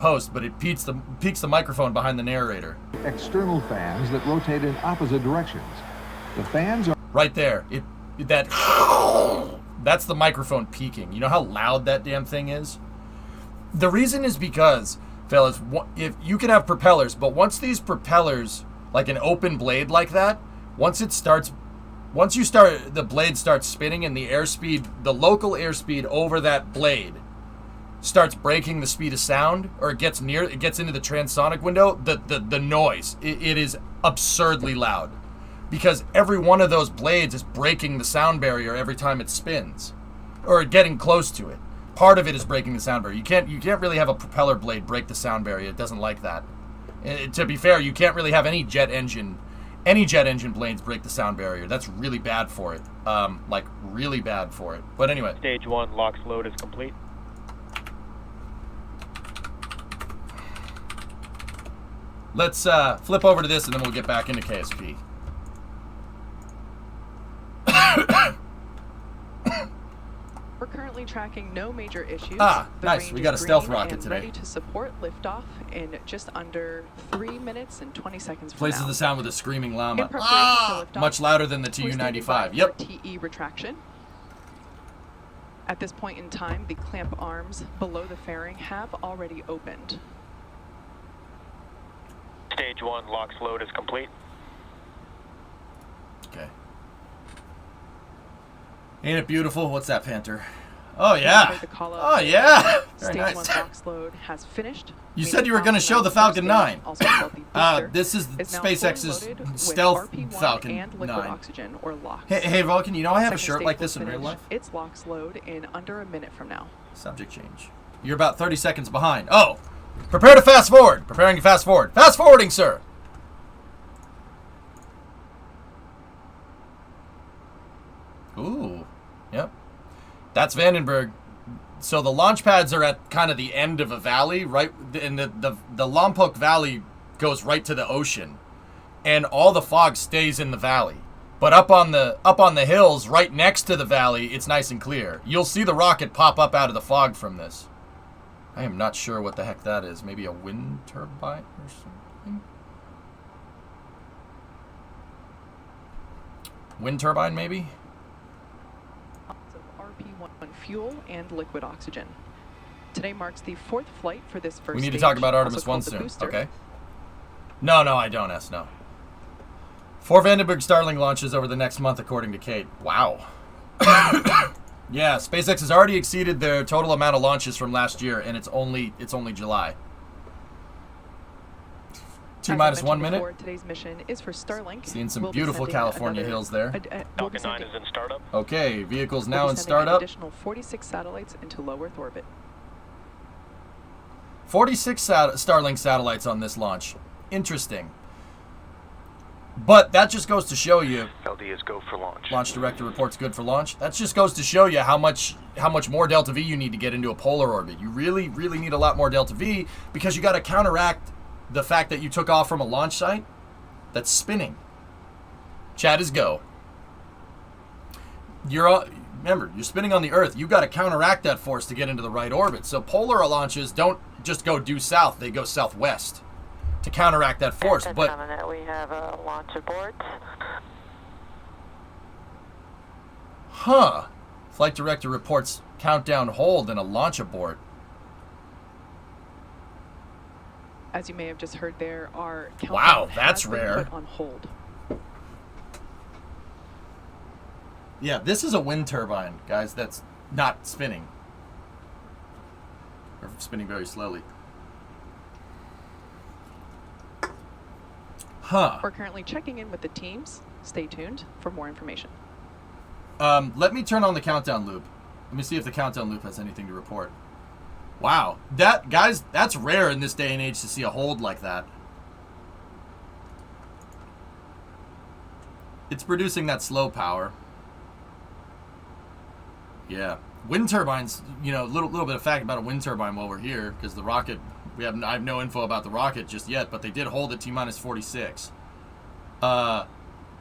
host, but it peaks the microphone behind the narrator. External fans that rotate in opposite directions. The fans are right there. That's the microphone peaking. You know how loud that damn thing is? The reason is because, fellas, if you can have propellers, but once these propellers, like an open blade like that, once the blade starts spinning and the local airspeed over that blade starts breaking the speed of sound, or it gets into the transonic window, the noise, it is absurdly loud. Because every one of those blades is breaking the sound barrier every time it spins, or getting close to it. Part of it is breaking the sound barrier. You can't really have a propeller blade break the sound barrier. It doesn't like that. To be fair, you can't really have any jet engine blades break the sound barrier. That's really bad for it. Like really bad for it. But anyway. Stage 1 LOX load is complete. Let's flip over to this and then we'll get back into KSP. We're currently tracking no major issues. Nice. We got a stealth rocket today. Ready to support liftoff in just under 3 minutes and 20 seconds from Places now. the sound with a screaming llama. In preparation for liftoff, much louder than the Tu-95. Yep. TE retraction. At this point in time, the clamp arms below the fairing have already opened. Stage 1 LOX load is complete. Okay. Ain't it beautiful? What's that, Panther? Oh, yeah. Oh, yeah. Very Stage nice. 1 LOX load has finished. You said you were going to show the Falcon 9. This is SpaceX's stealth Falcon 9. Oxygen or LOX. Hey, Vulcan, you know I have a shirt like this in real life? It's LOX load in under a minute from now. Subject change. You're about 30 seconds behind. Oh, prepare to fast forward. Preparing to fast forward. Fast forwarding, sir. Ooh, yep. That's Vandenberg. So the launch pads are at kind of the end of a valley, right? And the Lompoc Valley goes right to the ocean, and all the fog stays in the valley. But up on the hills, right next to the valley, it's nice and clear. You'll see the rocket pop up out of the fog from this. I am not sure what the heck that is. Maybe a wind turbine or something? Wind turbine, maybe? RP-1 fuel and liquid oxygen. Today marks the 4th flight for this first We need to stage, talk about Artemis 1 also called the soon. booster. Okay. No, I don't, S. No. 4 Vandenberg Starlink launches over the next month, according to Kate. Wow. Yeah, SpaceX has already exceeded their total amount of launches from last year, and it's only July. T-minus 1 minute. Before, today's mission is for Starlink. Seeing some We'll be beautiful sending California hills there. Falcon 9 is in startup. Okay, vehicles We'll now be in sending startup. An additional 46 satellites into low Earth orbit. 46 Starlink satellites on this launch. Interesting. But that just goes to show you. LD is go for launch. Launch director reports good for launch. That just goes to show you how much more Delta V you need to get into a polar orbit. You really need a lot more Delta V, because you got to counteract the fact that you took off from a launch site that's spinning. Chat is go. Remember, you're spinning on the Earth. You got to counteract that force to get into the right orbit. So polar launches don't just go due south; they go southwest to counteract that force. But we have a launch abort. Flight director reports countdown hold and a launch abort. As you may have just heard, there are countdown Wow, that's has been rare. put on hold. Yeah, this is a wind turbine, guys, that's not spinning. Or spinning very slowly. We're currently checking in with the teams. Stay tuned for more information. Let me turn on the countdown loop. Let me see if the countdown loop has anything to report. Wow, guys, that's rare in this day and age to see a hold like that. It's producing that slow power. Yeah, wind turbines. You know, little bit of fact about a wind turbine while we're here, because the rocket. I have no info about the rocket just yet, but they did hold at T-minus 46.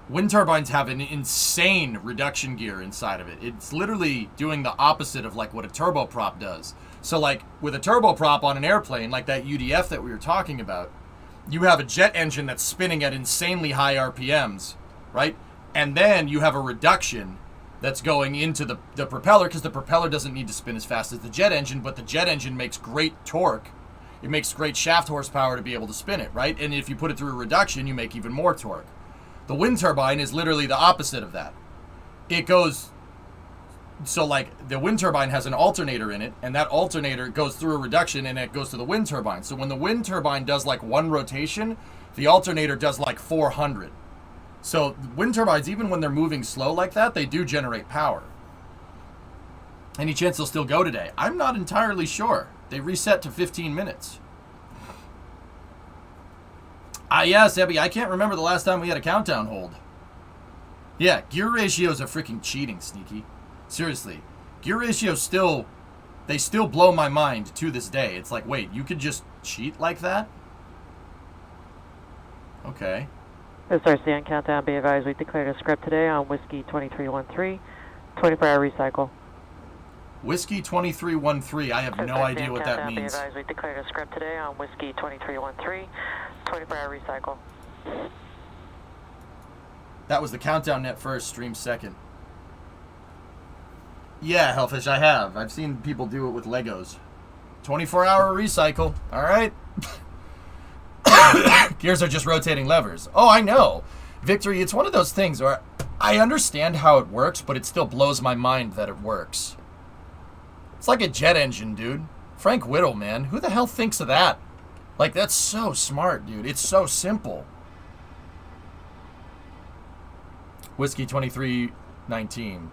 Wind turbines have an insane reduction gear inside of it. It's literally doing the opposite of like what a turboprop does. So like with a turboprop on an airplane, like that UDF that we were talking about, you have a jet engine that's spinning at insanely high RPMs, right? And then you have a reduction that's going into the propeller, because the propeller doesn't need to spin as fast as the jet engine, but the jet engine makes great torque. It makes great shaft horsepower to be able to spin it, right? And if you put it through a reduction, you make even more torque. The wind turbine is literally the opposite of that. It goes, so like the wind turbine has an alternator in it, and that alternator goes through a reduction and it goes to the wind turbine. So when the wind turbine does like one rotation, the alternator does like 400. So wind turbines, even when they're moving slow like that, they do generate power. Any chance they'll still go today? I'm not entirely sure. They reset to 15 minutes. Yeah, Sebby, I can't remember the last time we had a countdown hold. Yeah, gear ratios are freaking cheating, Sneaky. Seriously. Gear ratios still blow my mind to this day. It's like, wait, you could just cheat like that? Okay. SRCN countdown, be advised, we declared a script today on Whiskey 2313, 24-hour recycle. Whiskey 2313, I have no idea what that means. Be advised, we declared a script today on Whiskey 2313, 24-hour recycle. That was the countdown net first, stream second. Yeah, Hellfish, I have. I've seen people do it with Legos. 24-hour recycle. All right. Gears are just rotating levers. Oh, I know. Victory, it's one of those things where I understand how it works, but it still blows my mind that it works. It's like a jet engine, dude. Frank Whittle, man. Who the hell thinks of that? Like, that's so smart, dude. It's so simple. Whiskey 2319.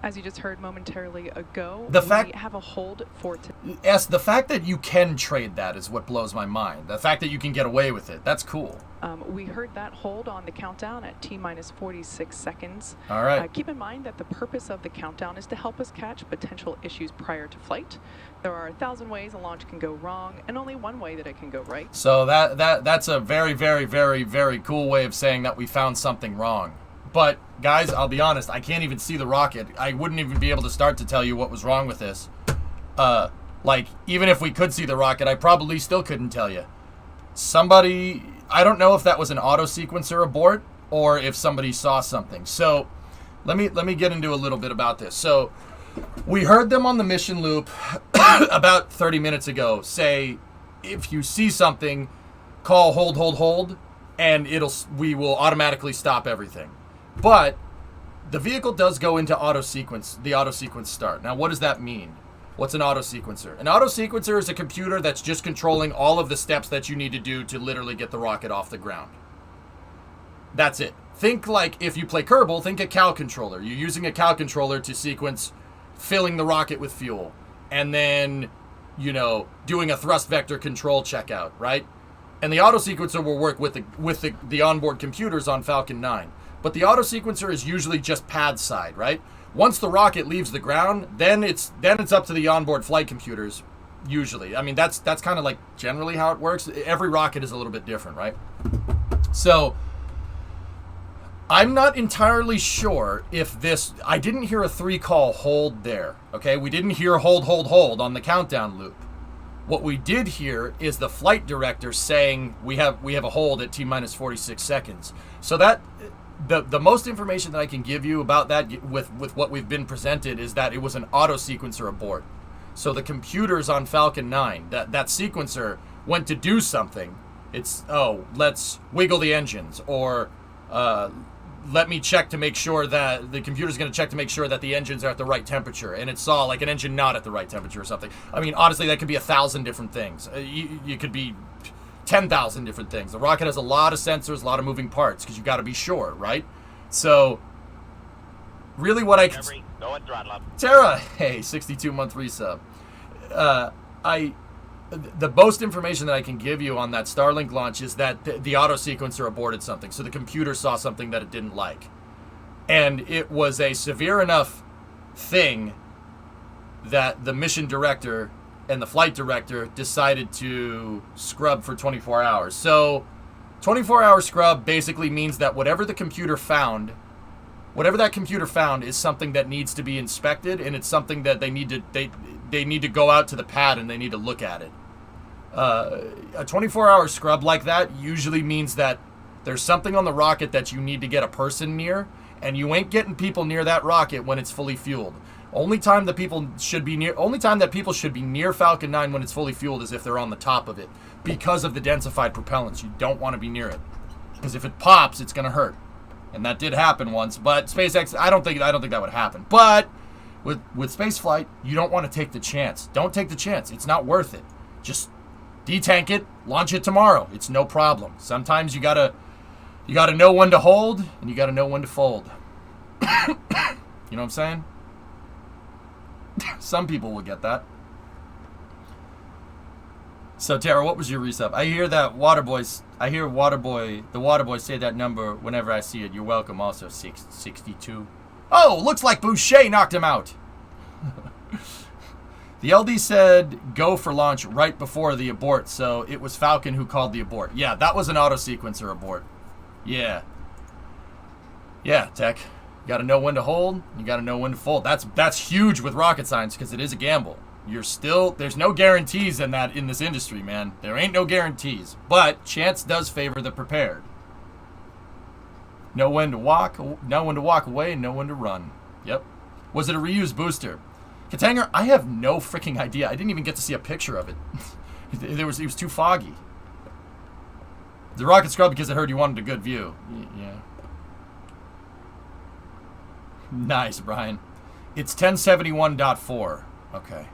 As you just heard momentarily ago, we have a hold for today. Yes, the fact that you can trade that is what blows my mind. The fact that you can get away with it, that's cool. We heard that hold on the countdown at T-minus 46 seconds. All right. Keep in mind that the purpose of the countdown is to help us catch potential issues prior to flight. There are 1,000 ways a launch can go wrong, and only one way that it can go right. So that's a very, very, very, very cool way of saying that we found something wrong. But, guys, I'll be honest, I can't even see the rocket. I wouldn't even be able to start to tell you what was wrong with this. Like, even if we could see the rocket, I probably still couldn't tell you. Somebody, I don't know if that was an auto-sequencer abort or if somebody saw something. So, let me get into a little bit about this. So, we heard them on the mission loop about 30 minutes ago say, if you see something, call hold, and we will automatically stop everything. But the vehicle does go into the auto sequence start. Now, what does that mean? What's an auto sequencer? An auto sequencer is a computer that's just controlling all of the steps that you need to do to literally get the rocket off the ground. That's it. Think like if you play Kerbal, think a cow controller. You're using a cow controller to sequence filling the rocket with fuel and then, doing a thrust vector control checkout, right? And the auto sequencer will work with the onboard computers on Falcon 9. But the auto sequencer is usually just pad side, right? Once the rocket leaves the ground, then it's up to the onboard flight computers, usually. I mean, that's kind of like generally how it works. Every rocket is a little bit different, right? So, I'm not entirely sure if I didn't hear a 3-call hold there, okay? We didn't hear hold on the countdown loop. What we did hear is the flight director saying we have a hold at T-minus 46 seconds. So that the most information that I can give you about that with what we've been presented is that it was an auto sequencer abort. So the computers on Falcon 9, that sequencer went to do something. It's, let's wiggle the engines, or let me check to make sure that the computer's going to check to make sure that the engines are at the right temperature, and it saw like an engine not at the right temperature or something. I mean, honestly, that could be 1,000 different things. You could be 10,000 different things. The rocket has a lot of sensors, a lot of moving parts, because you got to be sure, right? So, really what I can... Tara, hey, 62-month resub. The most information that I can give you on that Starlink launch is that the auto sequencer aborted something. So the computer saw something that it didn't like. And it was a severe enough thing that the mission director and the flight director decided to scrub for 24 hours. So 24-hour scrub basically means that whatever that computer found is something that needs to be inspected, and it's something that they need to go out to the pad and they need to look at it. A 24-hour scrub like that usually means that there's something on the rocket that you need to get a person near, and you ain't getting people near that rocket when it's fully fueled. Only time that people should be near Falcon 9 when it's fully fueled is if they're on the top of it, because of the densified propellants. You don't want to be near it, because if it pops, it's gonna hurt, and that did happen once. But SpaceX, I don't think that would happen. But with spaceflight, you don't want to take the chance. Don't take the chance. It's not worth it. Just detank it, launch it tomorrow. It's no problem. Sometimes you gotta know when to hold, and you gotta know when to fold. You know what I'm saying? Some people will get that. So Tara, what was your resub? I hear the Waterboy say that number whenever I see it. You're welcome. Also 662. Oh, looks like Boucher knocked him out. The LD said go for launch right before the abort, so it was Falcon who called the abort. Yeah, that was an auto sequencer abort. Yeah, Tech. You got to know when to hold. You got to know when to fold. That's huge with rocket science, because it is a gamble. There's no guarantees in this industry, man. There ain't no guarantees. But chance does favor the prepared. Know when to walk away, and know when to run. Yep. Was it a reused booster? Katanger, I have no freaking idea. I didn't even get to see a picture of it. It was too foggy. The rocket scrub because I heard you wanted a good view. Yeah. Nice, Brian. It's 1071.4. Okay.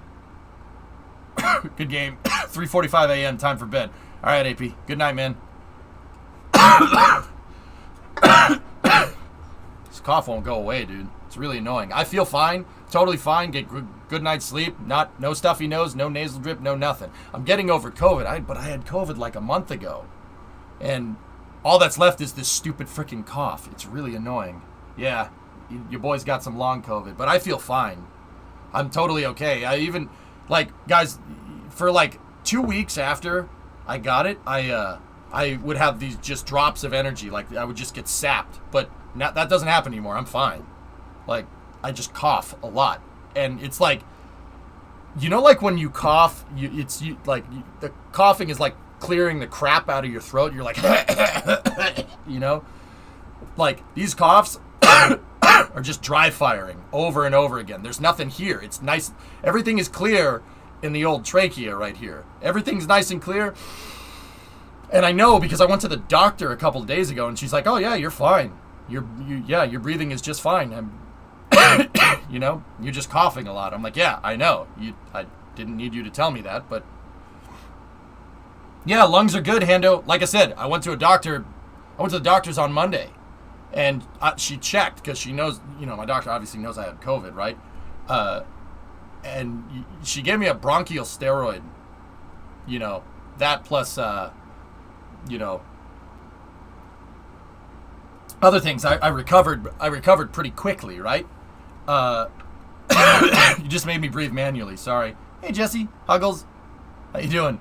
Good game. 3:45 a.m. Time for bed. All right, AP. Good night, man. This cough won't go away, dude. It's really annoying. I feel fine. Totally fine. Get good night's sleep. No stuffy nose. No nasal drip. No nothing. I'm getting over COVID. But I had COVID like a month ago. And all that's left is this stupid freaking cough. It's really annoying. Yeah. Your boy's got some long COVID, but I feel fine. I'm totally okay. I even, guys, for 2 weeks after I got it, I would have these just drops of energy. I would just get sapped, but now that doesn't happen anymore. I'm fine. I just cough a lot. And it's when you cough, the coughing is clearing the crap out of your throat. You're these coughs are just dry firing over and over again. There's nothing here. It's nice. Everything is clear in the old trachea right here. Everything's nice and clear. And I know because I went to the doctor a couple of days ago, and she's like, "Oh yeah, you're fine. Your breathing is just fine. You're just coughing a lot." I'm like, "Yeah, I know. I didn't need you to tell me that, but yeah, lungs are good, Hando. Like I said, I went to the doctor's on Monday. And she checked because she knows, my doctor obviously knows I had COVID, right? And she gave me a bronchial steroid, that plus, other things. I recovered pretty quickly, right? You just made me breathe manually. Sorry. Hey, Jesse, Huggles, how you doing?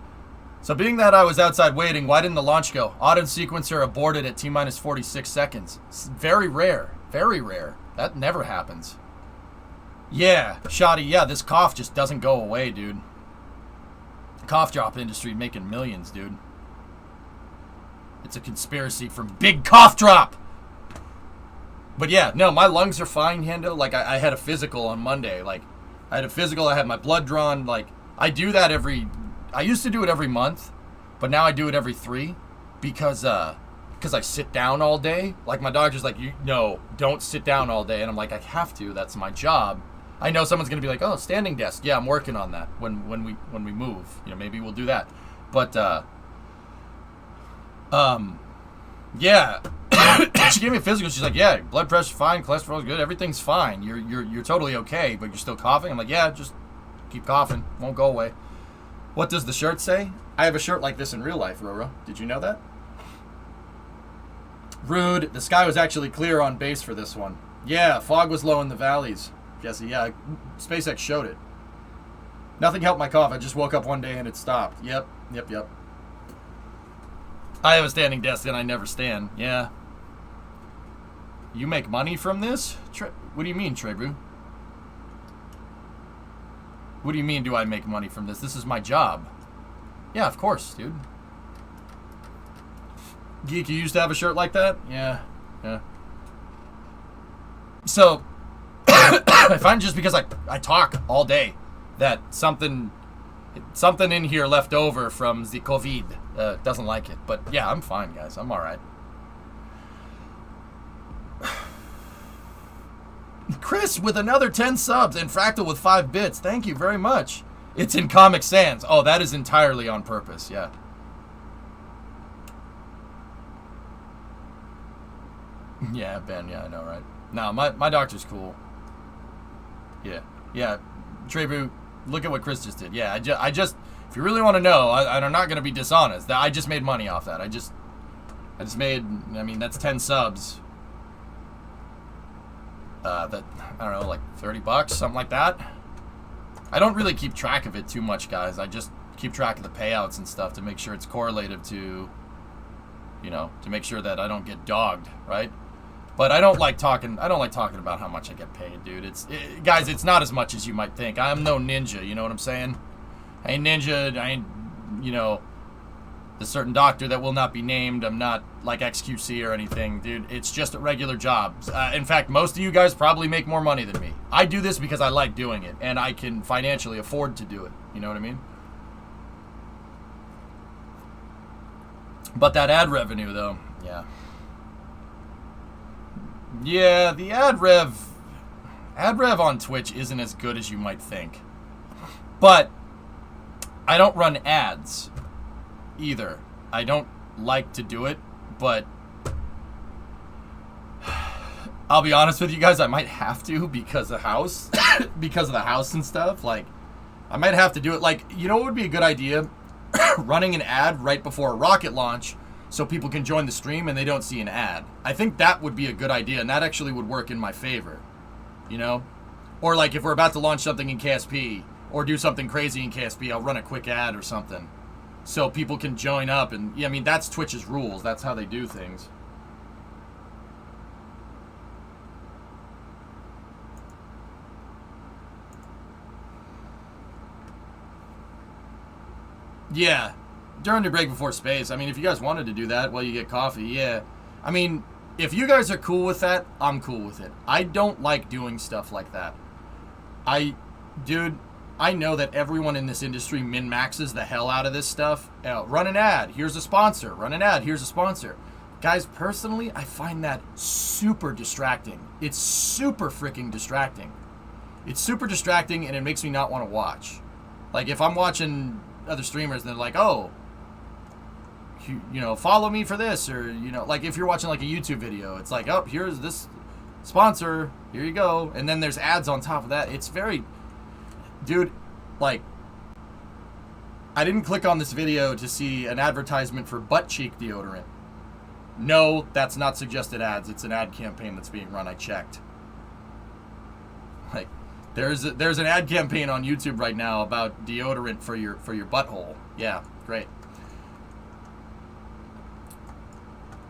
So being that I was outside waiting, why didn't the launch go? Auto sequencer aborted at T-minus 46 seconds. It's very rare. Very rare. That never happens. Yeah, Shoddy, yeah, this cough just doesn't go away, dude. Cough drop industry making millions, dude. It's a conspiracy from Big Cough Drop. But yeah, no, my lungs are fine, Hendo. I had a physical on Monday. I had a physical, I had my blood drawn. I do that I used to do it every month, but now I do it every 3 because I sit down all day. My doctor's don't sit down all day. And I'm like, I have to. That's my job. I know someone's going to be like, oh, standing desk. Yeah, I'm working on that when we move. Maybe we'll do that. But, yeah. She gave me a physical. She's like, yeah, blood pressure's fine. Cholesterol's good. Everything's fine. You're totally okay, but you're still coughing. I'm like, yeah, just keep coughing. Won't go away. What does the shirt say? I have a shirt like this in real life, Roro. Did you know that? Rude. The sky was actually clear on base for this one. Yeah, fog was low in the valleys. Jesse, yeah, SpaceX showed it. Nothing helped my cough. I just woke up one day and it stopped. Yep. I have a standing desk and I never stand. Yeah. You make money from this? What do you mean, Trebru? What do you mean, do I make money from this? This is my job. Yeah, of course, dude. Geek, you used to have a shirt like that? Yeah. Yeah. So, I find just because I talk all day that something in here left over from the COVID doesn't like it. But yeah, I'm fine, guys. I'm all right. Chris with another 10 subs and Fractal with 5 bits. Thank you very much. It's in Comic Sans. Oh, that is entirely on purpose. Yeah. Yeah, Ben. Yeah, I know, right? No, my doctor's cool. Yeah. Yeah. Trebu, look at what Chris just did. Yeah, I just if you really want to know, I'm not going to be dishonest. I just made money off that. I just made, I mean, that's 10 subs. That, I don't know, like $30, something like that. I don't really keep track of it too much, guys. I just keep track of the payouts and stuff to make sure it's correlative to, you know, to make sure that I don't get dogged, right? But I don't like talking about how much I get paid, dude. Guys, it's not as much as you might think. I'm no ninja, you know what I'm saying? I ain't ninja, I ain't, you know, the certain doctor that will not be named. I'm not like XQC or anything, dude. It's just a regular job. In fact, most of you guys probably make more money than me. I do this because I like doing it, and I can financially afford to do it. You know what I mean? But that ad revenue, though, yeah. Yeah, the ad rev on Twitch isn't as good as you might think. But I don't run ads either. I don't like to do it, but I'll be honest with you guys, I might have to because of the house, because of the house and stuff. Like, I might have to do it. Like, you know what would be a good idea? Running an ad right before a rocket launch so people can join the stream and they don't see an ad. I think that would be a good idea, and that actually would work in my favor, you know? Or like if we're about to launch something in KSP or do something crazy in KSP, I'll run a quick ad or something so people can join up. And yeah, I mean, that's Twitch's rules. That's how they do things. Yeah, during the break before space. I mean, if you guys wanted to do that while you get coffee, yeah. I mean, if you guys are cool with that, I'm cool with it. I don't like doing stuff like that. Dude, I know that everyone in this industry min-maxes the hell out of this stuff. Run an ad, here's a sponsor. Run an ad, here's a sponsor. Guys, personally, I find that super distracting. It's super freaking distracting. It's super distracting, and it makes me not want to watch. Like, if I'm watching other streamers and they're like, oh, you know, follow me for this, or, you know, like if you're watching like a YouTube video, it's like, oh, here's this sponsor, here you go, and then there's ads on top of that. It's very, dude, like, I didn't click on this video to see an advertisement for butt cheek deodorant. No, that's not suggested ads. It's an ad campaign that's being run. I checked. Like, there's an ad campaign on YouTube right now about deodorant for your butthole. Yeah, great.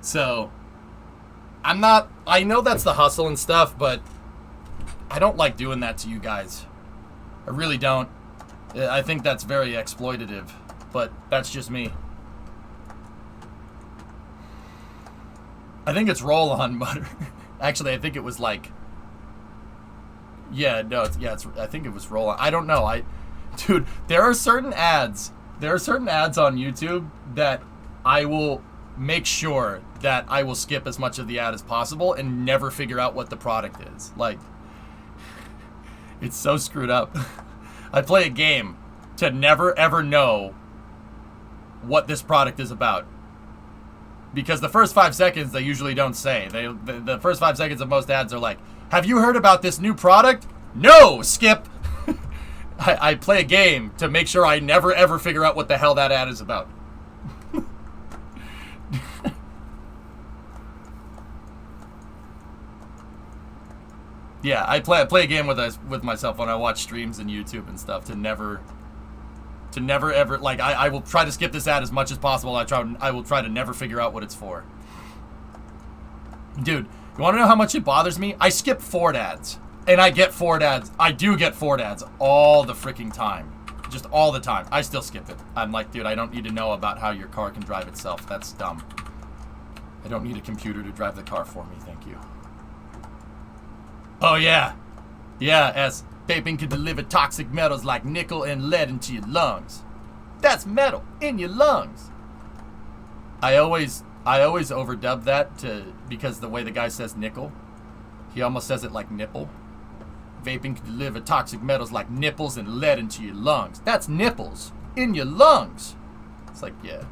So, I know that's the hustle and stuff, but I don't like doing that to you guys. I really don't. I think that's very exploitative, but that's just me. I think it's roll-on butter. Actually, I think it was like, yeah, no, I think it was roll-on. I don't know. Dude, there are certain ads on YouTube that I will make sure that I will skip as much of the ad as possible and never figure out what the product is. Like, it's so screwed up. I play a game to never ever know what this product is about. Because the first 5 seconds they usually don't say. The first 5 seconds of most ads are like, have you heard about this new product? No! Skip! I play a game to make sure I never ever figure out what the hell that ad is about. Yeah, I play a game with myself when I watch streams and YouTube and stuff to never To never ever, like, I will try to skip this ad as much as possible. I will try to never figure out what it's for. Dude, you want to know how much it bothers me? I skip Ford ads. And I get Ford ads. I do get Ford ads all the freaking time. Just all the time. I still skip it. I'm like, dude, I don't need to know about how your car can drive itself. That's dumb. I don't need a computer to drive the car for me. Thank you. Oh, yeah. Yeah, S. Vaping can deliver toxic metals like nickel and lead into your lungs. That's metal in your lungs. I always overdub that because the way the guy says nickel, he almost says it like nipple. Vaping can deliver toxic metals like nipples and lead into your lungs. That's nipples in your lungs. It's like, yeah,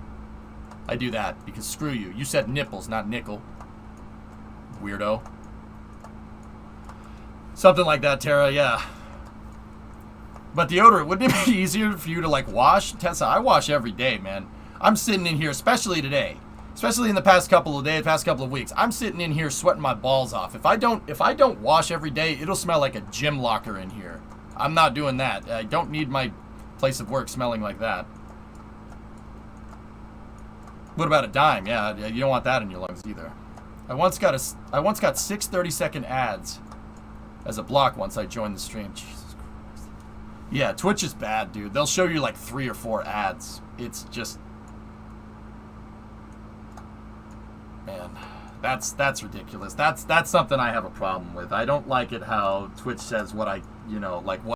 I do that because screw you. You said nipples, not nickel. Weirdo. Something like that, Tara, yeah. But deodorant, wouldn't it be easier for you to, like, wash? Tessa, I wash every day, man. I'm sitting in here, especially today. Especially in the past couple of days, past couple of weeks. I'm sitting in here sweating my balls off. If I don't wash every day, it'll smell like a gym locker in here. I'm not doing that. I don't need my place of work smelling like that. What about a dime? Yeah, you don't want that in your lungs either. I once got 6 30-second ads as a block once I joined the stream. Jesus Christ. Yeah, Twitch is bad, dude. They'll show you like 3 or 4 ads. It's just, man, that's ridiculous. That's something I have a problem with. I don't like it how Twitch says what I, like what